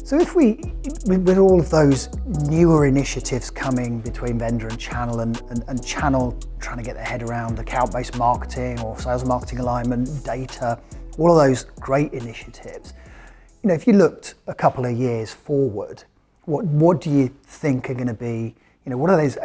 So if with all of those newer initiatives coming between vendor and channel trying to get their head around account-based marketing or sales marketing alignment, data, all of those great initiatives, if you looked a couple of years forward, what do you think are going to be, what are those,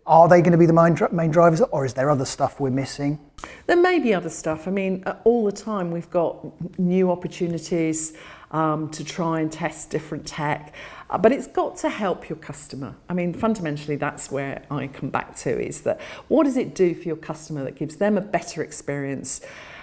are they going to be the main drivers, or is there other stuff we're missing? There may be other stuff. I mean, all the time we've got new opportunities to try and test different tech, but it's got to help your customer. I mean, fundamentally, that's where I come back to, is that what does it do for your customer that gives them a better experience,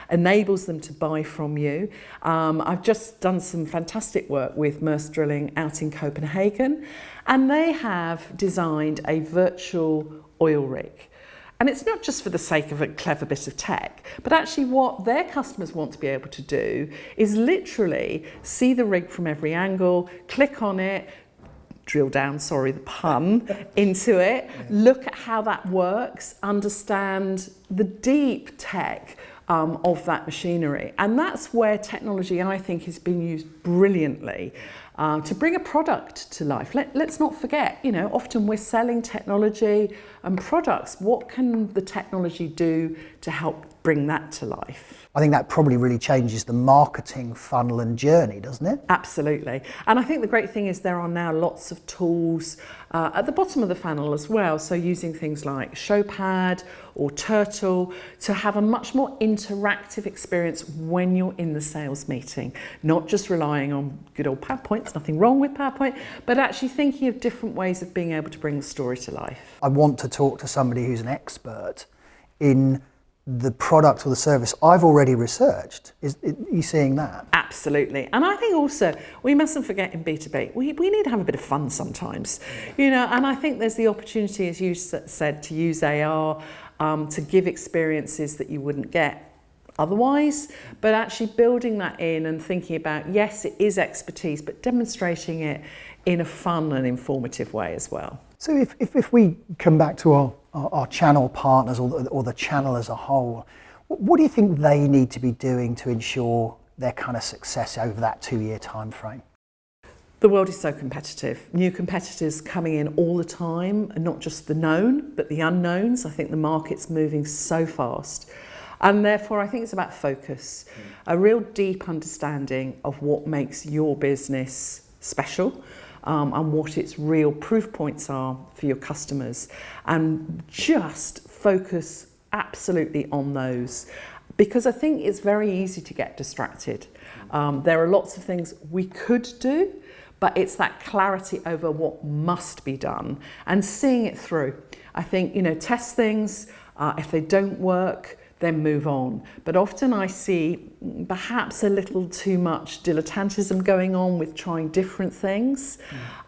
enables them to buy from you. I've just done some fantastic work with Maersk Drilling out in Copenhagen, and they have designed a virtual oil rig. And it's not just for the sake of a clever bit of tech, but actually what their customers want to be able to do is literally see the rig from every angle, click on it, drill down, sorry, the pun, into it, look at how that works, understand the deep tech of that machinery. And that's where technology, I think, has been used brilliantly to bring a product to life. Let's not forget, often we're selling technology and products. What can the technology do to help bring that to life? I think that probably really changes the marketing funnel and journey, doesn't it? Absolutely. And I think the great thing is there are now lots of tools at the bottom of the funnel as well. So using things like Showpad or Turtle to have a much more interactive experience when you're in the sales meeting, not just relying on good old PowerPoint. There's nothing wrong with PowerPoint, but actually thinking of different ways of being able to bring the story to life. I want to talk to somebody who's an expert in the product or the service I've already researched. Are you seeing that? Absolutely. And I think also we mustn't forget in B2B, we need to have a bit of fun sometimes, and I think there's the opportunity, as you said, to use AR to give experiences that you wouldn't get otherwise, but actually building that in and thinking about, yes, it is expertise, but demonstrating it in a fun and informative way as well. So if we come back to our channel partners or the channel as a whole, what do you think they need to be doing to ensure their kind of success over that 2-year time frame? The world is so competitive. New competitors coming in all the time, and not just the known, but the unknowns. I think the market's moving so fast. And therefore, I think it's about focus, a real deep understanding of what makes your business special, and what its real proof points are for your customers, and just focus absolutely on those, because I think it's very easy to get distracted. There are lots of things we could do, but it's that clarity over what must be done and seeing it through. I think, test things, if they don't work, then move on. But often I see perhaps a little too much dilettantism going on with trying different things,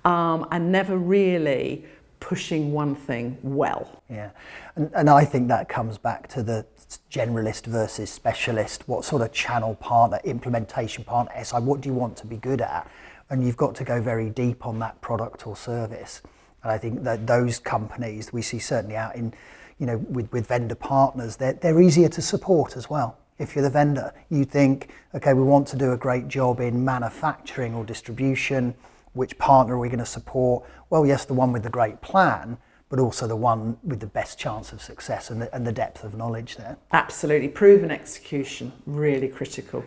and never really pushing one thing well. Yeah, and I think that comes back to the generalist versus specialist. What sort of channel partner, implementation partner, SI, what do you want to be good at? And you've got to go very deep on that product or service. And I think that those companies we see certainly out in, with vendor partners, they're easier to support as well. If you're the vendor, you think, okay, we want to do a great job in manufacturing or distribution. Which partner are we going to support? Well, yes, the one with the great plan, but also the one with the best chance of success and the depth of knowledge there. Absolutely. Proven execution, really critical.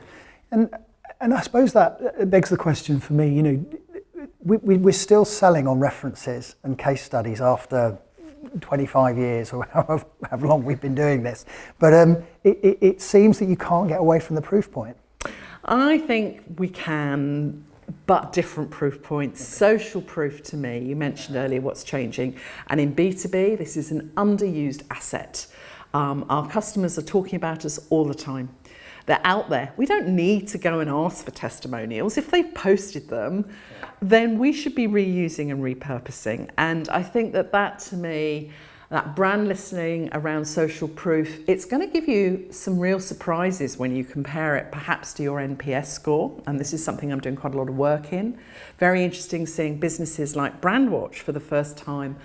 And I suppose that begs the question for me, we're still selling on references and case studies after 25 years or however long we've been doing this. But it seems that you can't get away from the proof point. I think we can, but different proof points. Social proof, to me, you mentioned earlier what's changing. And in B2B, this is an underused asset. Our customers are talking about us all the time. They're out there. We don't need to go and ask for testimonials. If they've posted them, then we should be reusing and repurposing. And I think that to me, that brand listening around social proof, it's going to give you some real surprises when you compare it perhaps to your NPS score. And this is something I'm doing quite a lot of work in. Very interesting seeing businesses like Brandwatch for the first time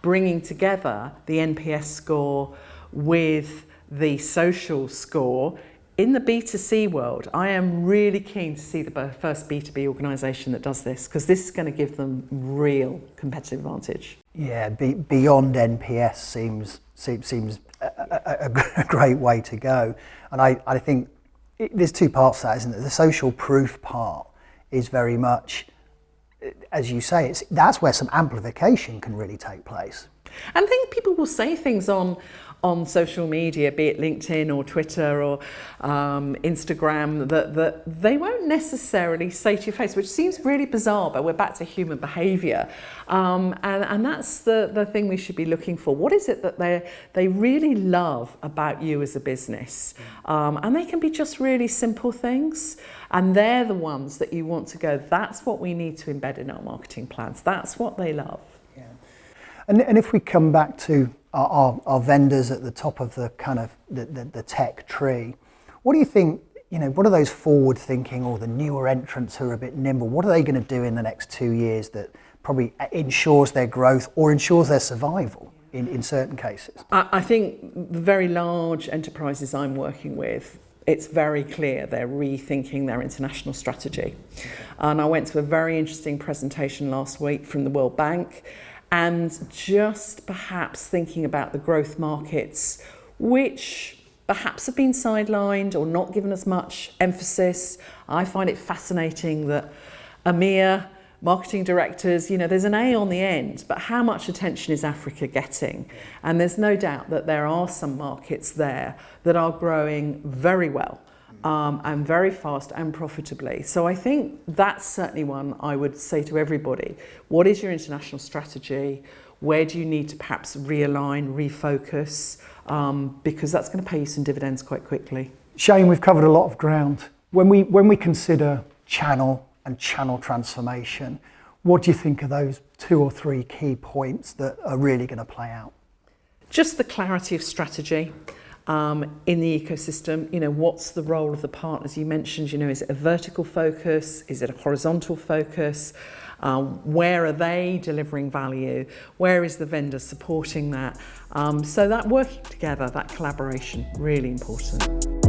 bringing together the NPS score with the social score in the B2C world, I am really keen to see the first B2B organisation that does this, because this is going to give them real competitive advantage. Yeah, beyond NPS seems a great way to go. And I think there's two parts to that, isn't it? The social proof part is very much, as you say, that's where some amplification can really take place. And I think people will say things on social media, be it LinkedIn or Twitter or Instagram, that they won't necessarily say to your face, which seems really bizarre, but we're back to human behaviour. And that's the thing we should be looking for. What is it that they really love about you as a business? And they can be just really simple things. And they're the ones that you want to go, that's what we need to embed in our marketing plans. That's what they love. Yeah. And if we come back to our vendors at the top of the kind of the tech tree, what do you think, what are those forward thinking or the newer entrants who are a bit nimble, what are they going to do in the next 2 years that probably ensures their growth or ensures their survival in certain cases? I think the very large enterprises I'm working with, it's very clear they're rethinking their international strategy. And I went to a very interesting presentation last week from the World Bank, and just perhaps thinking about the growth markets, which perhaps have been sidelined or not given as much emphasis. I find it fascinating that EMEA marketing directors, there's an A on the end, but how much attention is Africa getting? And there's no doubt that there are some markets there that are growing very well. And very fast and profitably. So I think that's certainly one I would say to everybody. What is your international strategy? Where do you need to perhaps realign, refocus? Because that's going to pay you some dividends quite quickly. Shane, we've covered a lot of ground. When we consider channel and channel transformation, what do you think are those 2 or 3 key points that are really going to play out? Just the clarity of strategy. In the ecosystem, what's the role of the partners? You mentioned, is it a vertical focus? Is it a horizontal focus? Where are they delivering value? Where is the vendor supporting that? So that working together, that collaboration, really important.